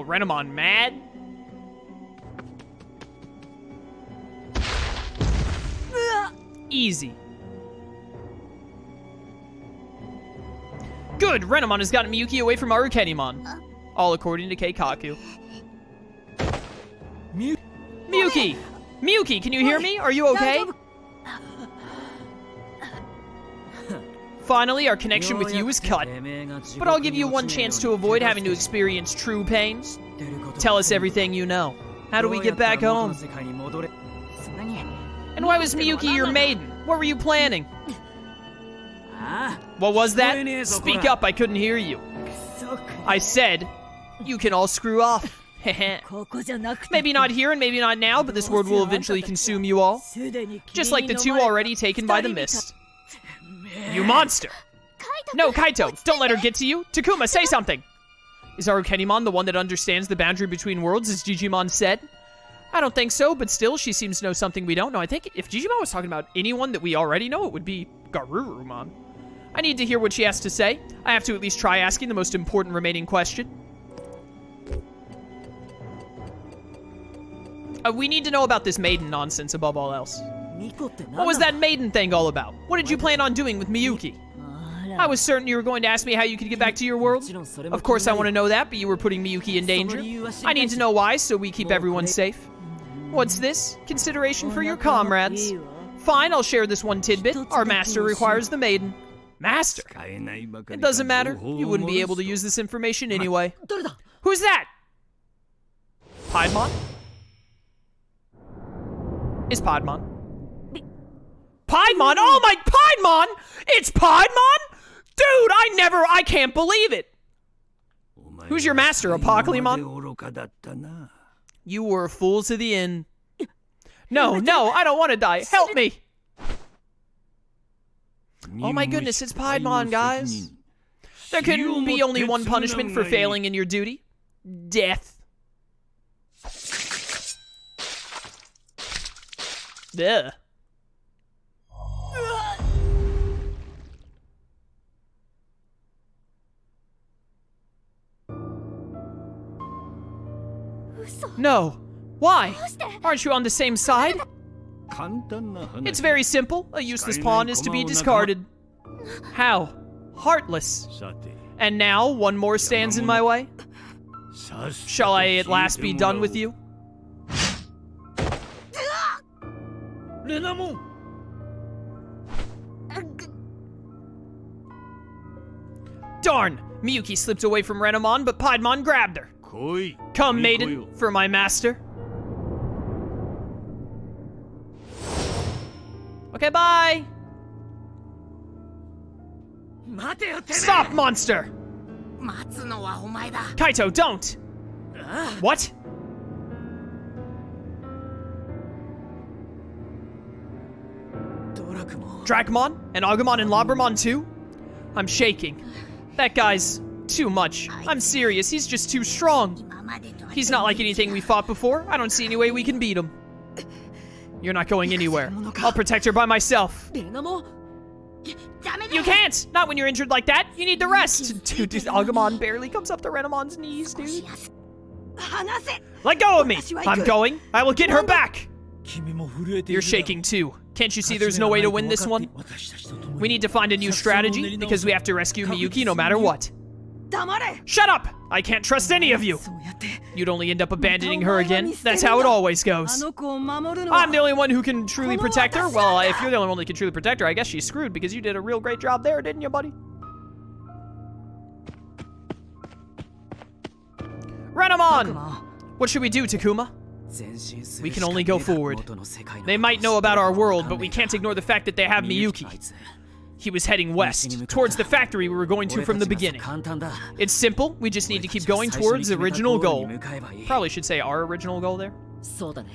Oh, Renamon mad? Easy. Good! Renamon has gotten Miyuki away from Arukenimon. All according to Keikaku. Miyuki! Miyuki, can you hear me? Are you okay? Finally, our connection with you is cut. But I'll give you one chance to avoid having to experience true pain. Tell us everything you know. How do we get back home? And why was Miyuki your maiden? What were you planning? What was that? Speak up, I couldn't hear you. I said, you can all screw off. Maybe not here and maybe not now, but this world will eventually consume you all. Just like the two already taken by the mist. You monster! No, Kaito, don't let her get to you. Takuma, say something! Is Arukenimon the one that understands the boundary between worlds, as Digimon said? I don't think so, but still, she seems to know something we don't know. I think if Digimon was talking about anyone that we already know, it would be Garurumon. I need to hear what she has to say. I have to at least try asking the most important remaining question. We need to know about this maiden nonsense above all else. What was that maiden thing all about? What did you plan on doing with Miyuki? I was certain you were going to ask me how you could get back to your world. Of course I want to know that, but you were putting Miyuki in danger. I need to know why, so we keep everyone safe. What's this? Consideration for your comrades. Fine, I'll share this one tidbit. Our master requires the maiden. Master? It doesn't matter. You wouldn't be able to use this information anyway. Who's that? Piedmon? Is Piedmon? Piedmon? Oh my, Piedmon! It's Piedmon? Dude, I can't believe it. Who's your master, Apocalypmon? You were a fool to the end. No, I don't want to die. Help me. Oh my goodness, it's Piedmon, guys. There can be only one punishment for failing in your duty. Death. Ugh. No. Why? Aren't you on the same side? It's very simple. A useless pawn is to be discarded. How? Heartless. And now, one more stands in my way? Shall I at last be done with you? Darn! Miyuki slipped away from Renamon, but Piedmon grabbed her. Come, maiden, for my master. Okay, bye! Stop, monster! Kaito, don't! What? Dracmon? And Agumon and Labramon too? I'm shaking. That guy's too much. I'm serious, he's just too strong. He's not like anything we fought before. I don't see any way we can beat him. You're not going anywhere. I'll protect her by myself. You can't! Not when you're injured like that. You need the rest. Dude, Agumon barely comes up to Renamon's knees, dude. Let go of me! I'm going. I will get her back! You're shaking too. Can't you see there's no way to win this one? We need to find a new strategy, because we have to rescue Miyuki no matter what. Shut up! I can't trust any of you! You'd only end up abandoning her again. That's how it always goes. I'm the only one who can truly protect her. Well, if you're the only one that can truly protect her, I guess she's screwed, because you did a real great job there, didn't you, buddy? Renamon! What should we do, Takuma? We can only go forward. They might know about our world, but we can't ignore the fact that they have Miyuki. He was heading west, towards the factory we were going to from the beginning. It's simple, we just need to keep going towards the original goal. Probably should say our original goal there.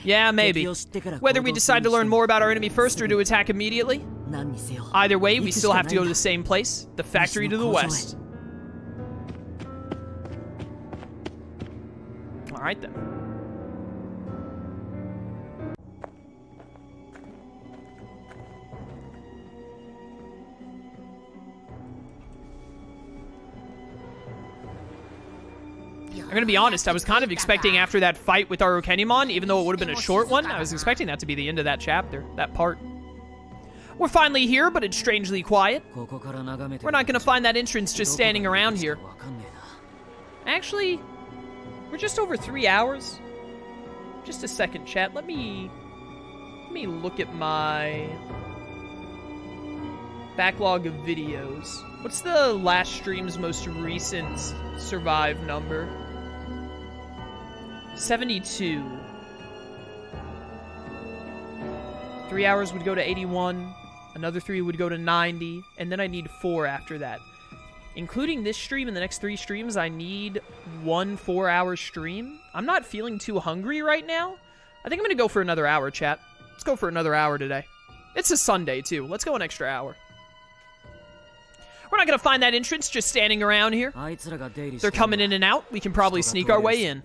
Yeah, maybe. Whether we decide to learn more about our enemy first or to attack immediately, either way, we still have to go to the same place, the factory to the west. Alright then. I'm gonna be honest, I was kind of expecting after that fight with Arukenimon, even though it would have been a short one, I was expecting that to be the end of that chapter, that part. We're finally here, but it's strangely quiet. We're not gonna find that entrance just standing around here. Actually, we're just over 3 hours. Just a second, chat. Let me look at my backlog of videos. What's the last stream's most recent Survive number? 72. 3 hours would go to 81. Another 3 would go to 90. And then I need 4 after that. Including this stream and the next 3 streams, I need 1 4-hour stream. I'm not feeling too hungry right now. I think I'm going to go for another hour, chat. Let's go for another hour today. It's a Sunday, too. Let's go an extra hour. We're not going to find that entrance just standing around here. They're coming in and out. We can probably sneak our way in.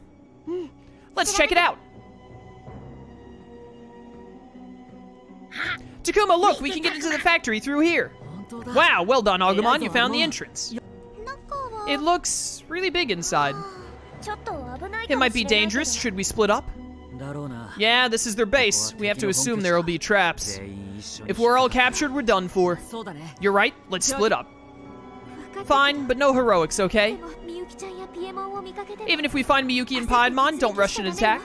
Let's check it out. Takuma, look, we can get into the factory through here. Wow, well done, Agumon. You found the entrance. It looks really big inside. It might be dangerous. Should we split up? Yeah, this is their base. We have to assume there will be traps. If we're all captured, we're done for. You're right. Let's split up. Fine, but no heroics, okay? Even if we find Miyuki and Piedmon, don't rush an attack.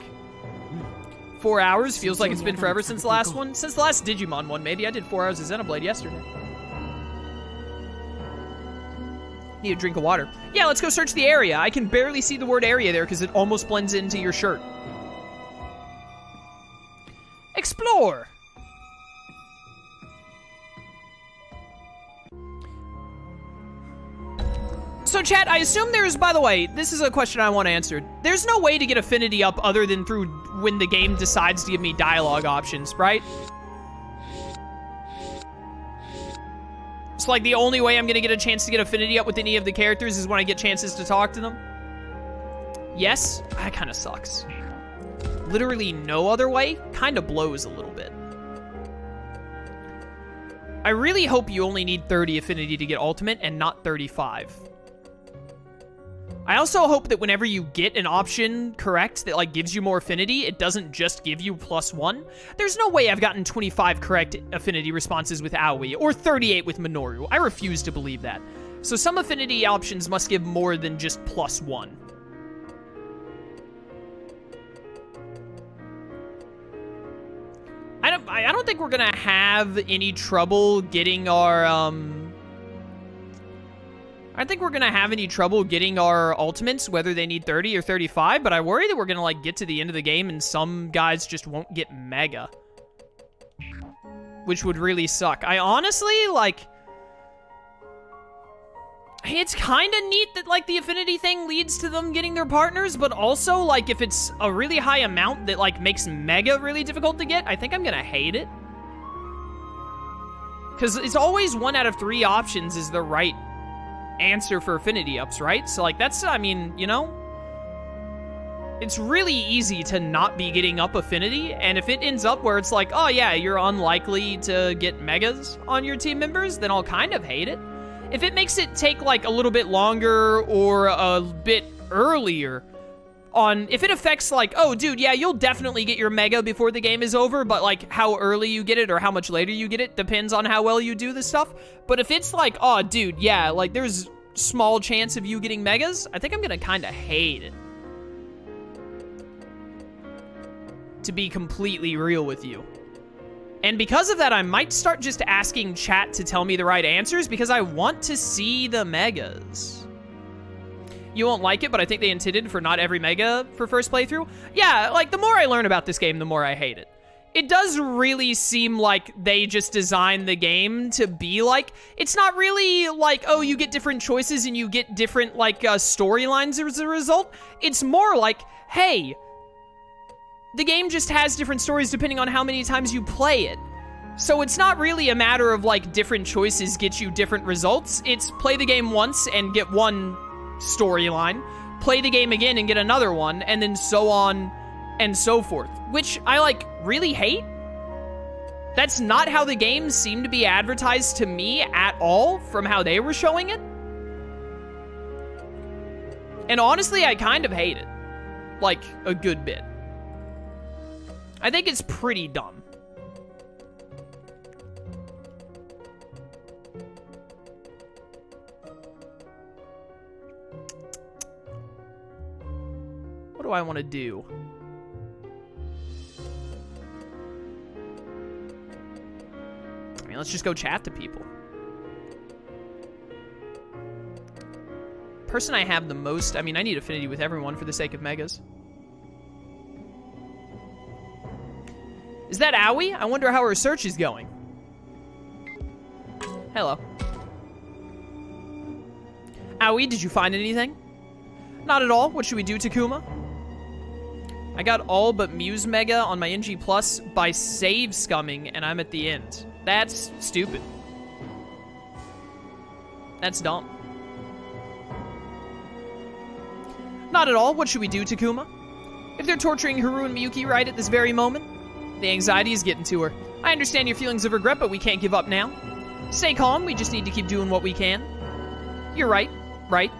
4 hours? Feels like it's been forever since the last one. Since the last Digimon one, maybe. I did 4 hours of Xenoblade yesterday. Need a drink of water. Yeah, let's go search the area. I can barely see the word area there because it almost blends into your shirt. Explore! So chat, I assume there's, by the way, this is a question I want answered. There's no way to get affinity up other than through when the game decides to give me dialogue options, right? It's like the only way I'm gonna get a chance to get affinity up with any of the characters is when I get chances to talk to them. Yes, that kind of sucks. Literally no other way kind of blows a little bit. I really hope you only need 30 affinity to get ultimate and not 35. I also hope that whenever you get an option correct that like gives you more affinity, it doesn't just give you +1. There's no way I've gotten 25 correct affinity responses with Aoi or 38 with Minoru. I refuse to believe that. So some affinity options must give more than just +1. I don't think we're gonna have any trouble getting our I think we're gonna have any trouble getting our ultimates, whether they need 30 or 35, but I worry that we're gonna like get to the end of the game and some guys just won't get mega. Which would really suck. I honestly, like, it's kind of neat that like the affinity thing leads to them getting their partners, but also like if it's a really high amount that like makes mega really difficult to get, I think I'm gonna hate it. Because it's always 1 out of 3 options is the right answer for affinity ups, right? So like that's, I mean, you know, it's really easy to not be getting up affinity, and if it ends up where it's like, oh yeah, you're unlikely to get megas on your team members, then I'll kind of hate it. If it makes it take like a little bit longer or a bit earlier on, if it affects like, oh dude, yeah, you'll definitely get your mega before the game is over, but like how early you get it or how much later you get it depends on how well you do this stuff. But if it's like, oh dude, yeah, like there's small chance of you getting megas, I think I'm gonna kind of hate it. To be completely real with you. And because of that, I might start just asking chat to tell me the right answers because I want to see the megas. You won't like it, but I think they intended for not every mega for first playthrough. Yeah, like the more I learn about this game, the more I hate it. It does really seem like they just designed the game to be like, it's not really like, oh, you get different choices and you get different like storylines as a result. It's more like, hey, the game just has different stories depending on how many times you play it. So it's not really a matter of like different choices get you different results. It's play the game once and get one storyline, play the game again and get another one, and then so on and so forth, which I like really hate. That's not how the game seemed to be advertised to me at all from how they were showing it. And honestly, I kind of hate it. Like, a good bit. I think it's pretty dumb. What do I want to do? I mean, let's just go chat to people. Person I have the most, I mean, I need affinity with everyone for the sake of megas. Is that Aoi? I wonder how her search is going. Hello. Aoi, did you find anything? Not at all. What should we do, Takuma? I got all but Miu's Mega on my NG Plus by save scumming, and I'm at the end. That's stupid. That's dumb. Not at all. What should we do, Takuma? If they're torturing Haru and Miyuki right at this very moment, the anxiety is getting to her. I understand your feelings of regret, but we can't give up now. Stay calm. We just need to keep doing what we can. You're right. Right.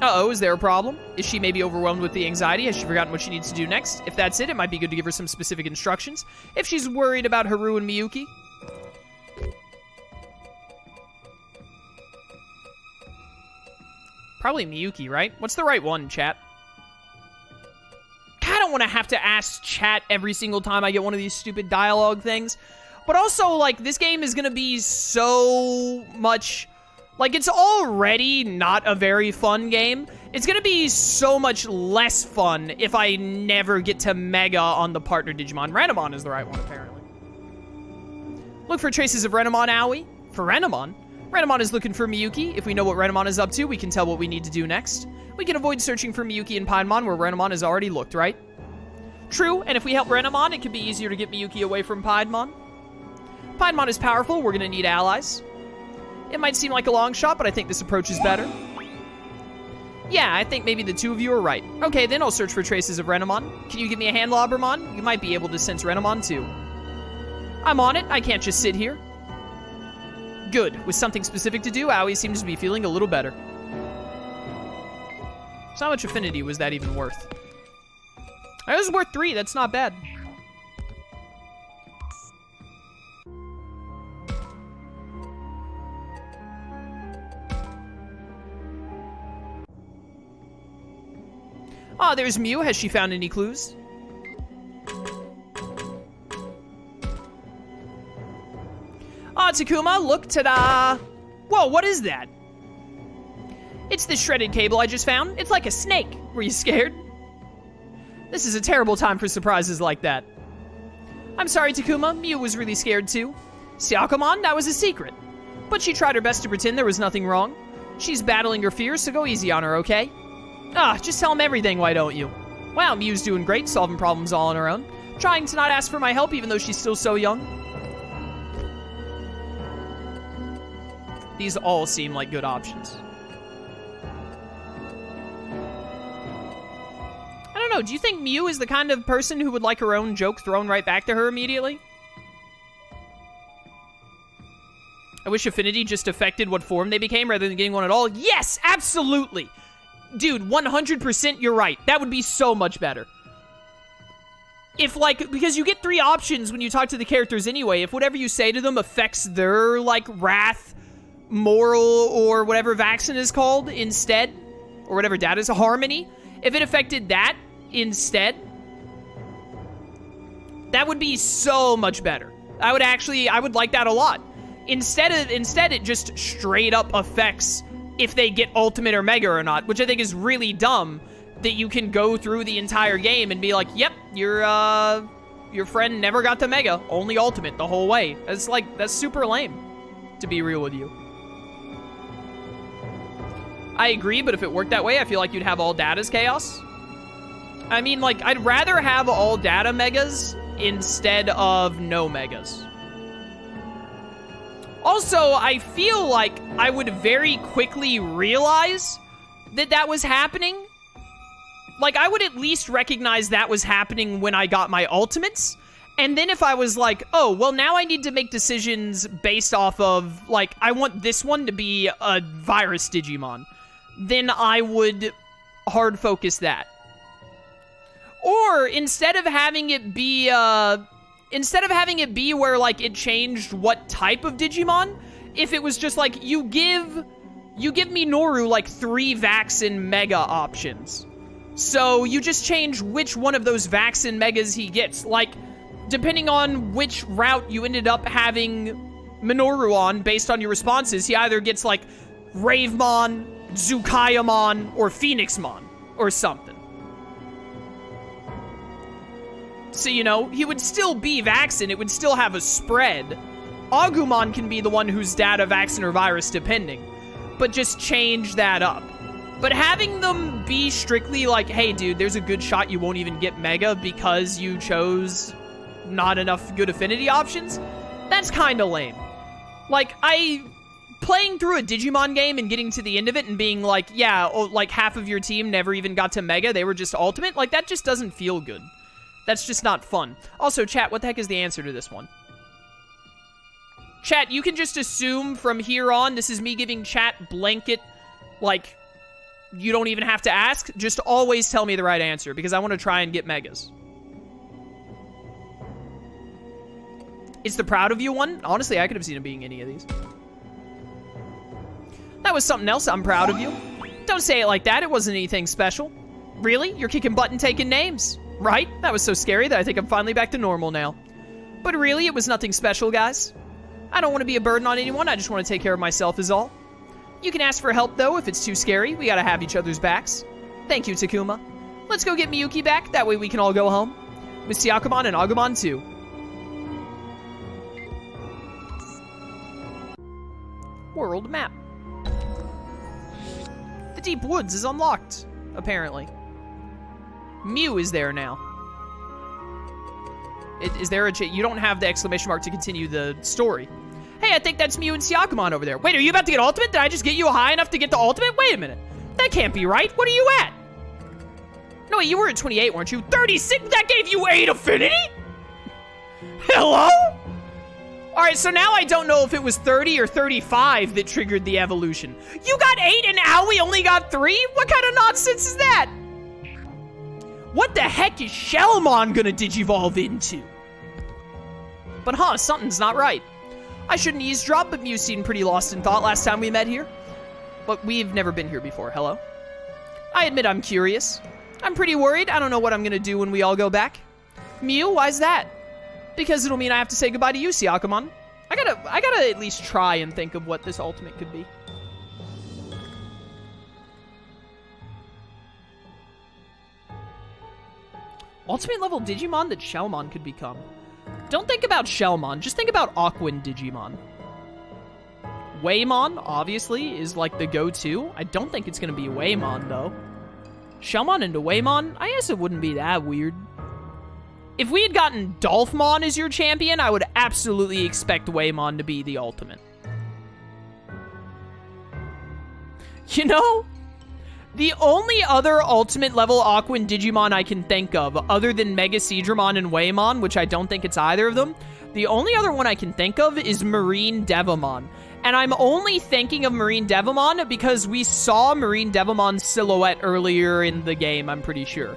Uh-oh, is there a problem? Is she maybe overwhelmed with the anxiety? Has she forgotten what she needs to do next? If that's it, it might be good to give her some specific instructions. If she's worried about Haru and Miyuki. Probably Miyuki, right? What's the right one, chat? I don't want to have to ask chat every single time I get one of these stupid dialogue things. But also, like, this game is going to be so much... Like, it's already not a very fun game. It's going to be so much less fun if I never get to Mega on the partner Digimon. Renamon is the right one, apparently. Look for traces of Renamon, Aoi. For Renamon? Renamon is looking for Miyuki. If we know what Renamon is up to, we can tell what we need to do next. We can avoid searching for Miyuki and Piedmon where Renamon has already looked, right? True, and if we help Renamon, it could be easier to get Miyuki away from Piedmon. Piedmon is powerful. We're going to need allies. It might seem like a long shot, but I think this approach is better. Yeah, I think maybe the two of you are right. Okay, then I'll search for traces of Renamon. Can you give me a hand, Lobbermon? You might be able to sense Renamon, too. I'm on it. I can't just sit here. Good. With something specific to do, Aoi seems to be feeling a little better. So how much affinity was that even worth? It was worth 3. That's not bad. Ah, there's Miu. Has she found any clues? Ah, Takuma, look, ta-da! Whoa, what is that? It's this shredded cable I just found. It's like a snake. Were you scared? This is a terrible time for surprises like that. I'm sorry, Takuma. Miu was really scared too. Agumon, that was a secret. But she tried her best to pretend there was nothing wrong. She's battling her fears, so go easy on her, okay? Ah, just tell him everything, why don't you? Wow, Miu's doing great, solving problems all on her own. Trying to not ask for my help even though she's still so young. These all seem like good options. I don't know, do you think Miu is the kind of person who would like her own joke thrown right back to her immediately? I wish affinity just affected what form they became rather than getting one at all. Yes, absolutely! Dude, 100% you're right. That would be so much better. If, like, because you get 3 options when you talk to the characters anyway. If whatever you say to them affects their, like, wrath, moral, or whatever vaccine is called instead, or whatever that is, harmony, if it affected that instead, that would be so much better. I would like that a lot. Instead, it just straight up affects if they get ultimate or mega or not, which I think is really dumb that you can go through the entire game and be like, yep, your friend never got to mega, only ultimate the whole way. That's super lame, to be real with you. I agree, but if it worked that way, I feel like you'd have all data's chaos. I mean, like, I'd rather have all data megas instead of no megas. Also, I feel like I would very quickly realize that that was happening. Like, I would at least recognize that was happening when I got my ultimates. And then if I was like, oh, well, now I need to make decisions based off of, like, I want this one to be a virus Digimon. then I would hard focus that. Or instead of having it be where like it changed what type of Digimon, if it was just like you give Minoru like 3 Vaccine Mega options. So you just change which one of those Vaccine Megas he gets. Like, depending on which route you ended up having Minoru on based on your responses, he either gets like Ravemon, Zukayamon, or Phoenixmon, or something. So, you know, he would still be Vaccine, it would still have a spread. Agumon can be the one who's data Vaccine or Virus, depending. But just change that up. But having them be strictly like, hey, dude, there's a good shot you won't even get Mega because you chose not enough good affinity options, that's kind of lame. Like, playing through a Digimon game and getting to the end of it and being like, yeah, like half of your team never even got to Mega, they were just Ultimate, like, that just doesn't feel good. That's just not fun. Also, chat, what the heck is the answer to this one? Chat, you can just assume from here on, this is me giving chat blanket, like, you don't even have to ask. Just always tell me the right answer, because I want to try and get Megas. It's the Proud of You one? Honestly, I could have seen it being any of these. That was something else. I'm proud of you. Don't say it like that. It wasn't anything special. Really? You're kicking butt and taking names. Right? That was so scary that I think I'm finally back to normal now. But really, it was nothing special, guys. I don't want to be a burden on anyone. I just want to take care of myself is all. You can ask for help, though, if it's too scary. We gotta have each other's backs. Thank you, Takuma. Let's go get Miyuki back. That way we can all go home. With Syakumon and Agumon, too. World map. The Deep Woods is unlocked, apparently. Miu is there now. Is there a... You don't have the exclamation mark to continue the story. Hey, I think that's Miu and Syakumon over there. Wait, are you about to get Ultimate? Did I just get you high enough to get the Ultimate? Wait a minute. That can't be right. What are you at? No, wait, you were at 28, weren't you? 36? That gave you 8 affinity? Hello? Alright, so now I don't know if it was 30 or 35 that triggered the evolution. You got 8 and Aoi only got 3? What kind of nonsense is that? What the heck is Shellmon gonna digivolve into? But something's not right. I shouldn't eavesdrop, but Miu seemed pretty lost in thought last time we met here. But we've never been here before, hello? I admit I'm curious. I'm pretty worried. I don't know what I'm gonna do when we all go back. Miu, why's that? Because it'll mean I have to say goodbye to you, Syakumon. I gotta at least try and think of what this Ultimate could be. Ultimate level Digimon that Shellmon could become. Don't think about Shellmon, just think about Aquan Digimon. Waymon, obviously, is like the go-to. I don't think it's gonna be Waymon, though. Shellmon into Waymon? I guess it wouldn't be that weird. If we had gotten Dolphmon as your champion, I would absolutely expect Waymon to be the ultimate. You know, the only other ultimate level Aquan Digimon I can think of, other than Mega Seadramon and Waymon, which I don't think it's either of them, the only other one I can think of is Marine Devamon. And I'm only thinking of Marine Devamon because we saw Marine Devamon's silhouette earlier in the game, I'm pretty sure.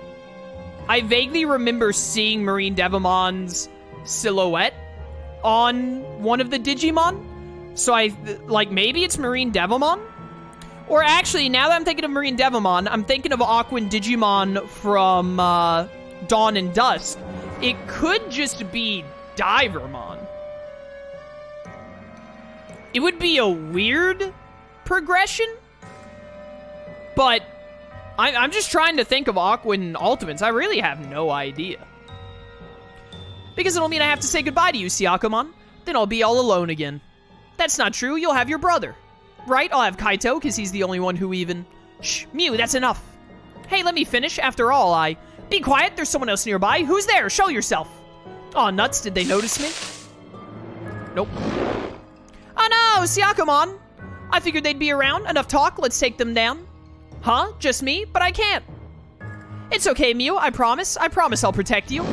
I vaguely remember seeing Marine Devamon's silhouette on one of the Digimon. So maybe it's Marine Devamon? Or actually, now that I'm thinking of Marine Devamon, I'm thinking of Aquan Digimon from Dawn and Dusk. It could just be Divermon. It would be a weird progression, but I'm just trying to think of Aquan Ultimates. I really have no idea. Because it'll mean I have to say goodbye to you, Syakumon. Then I'll be all alone again. That's not true. You'll have your brother. Right? I'll have Kaito, because he's the only one who even... Shh, Miu, that's enough. Hey, let me finish. After all, Be quiet, there's someone else nearby. Who's there? Show yourself. Aw, nuts, did they notice me? Nope. Oh no, Syakumon. I figured they'd be around. Enough talk, let's take them down. Huh? Just me? But I can't. It's okay, Miu, I promise. I promise I'll protect you.